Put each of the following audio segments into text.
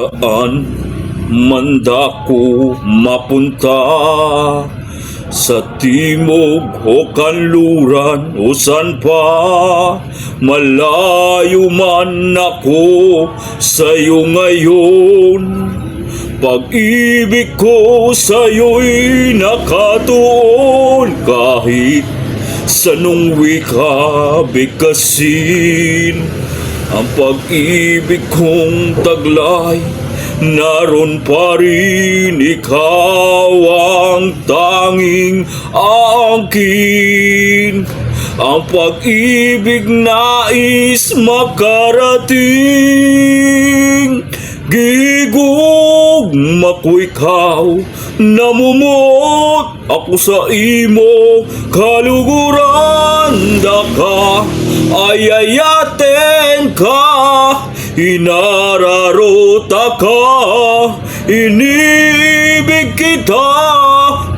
Saan manda ko mapunta? Sa timog o kanluran o san pa? Malayo man ako sa'yo ngayon. Pag-ibig ko sa'yo'y nakatuon. Kahit sa nung wika bigkasin, ang pag-ibig kong taglay, naron pa rin ikaw ang tanging angkin. Ang pag-ibig nais makarating. Gigugma ko ikaw, namumot ako sa imo kaluguran. Daka ayayaten ka, inararota ka, inibig kita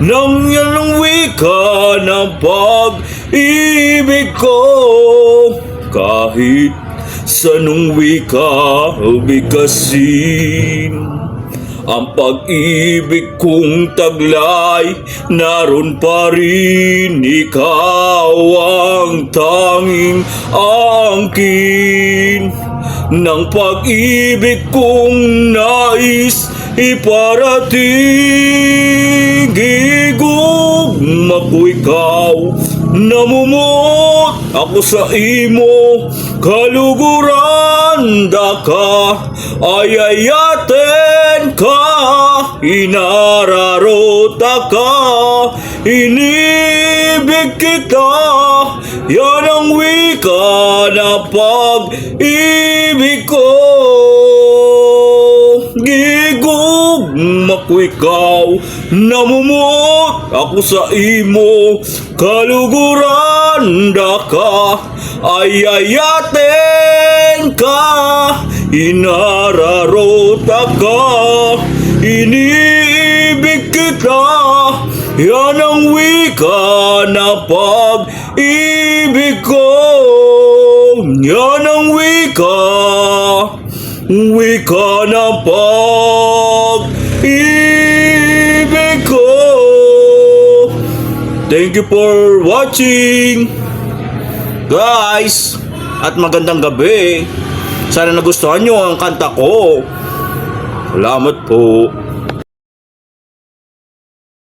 nang yanong wika ng pag-ibig ko. Kahit sa nung wika bigkasin, ang pag-ibig kong taglay, naron pa rin ikaw ang tanging angkin. Ng pag-ibig kong nais iparating. Gigugma ko ikaw, namumot ako sa imo kaluguran. Daka ayayaten ka, inararota ka, inibig kita. Yan ang wika na pag-ibig ko. Gigugma ko ikaw, namumot ako sa imo kaluguran. Daka ayayaten ka, inararota ka, inibig kita. Yan ang wika na pag-ibig ko. Yan ang wika na pag-ibig ko. Thank you for watching, guys, at magandang gabi. Sana nagustuhan nyo ang kanta ko. Salamat po.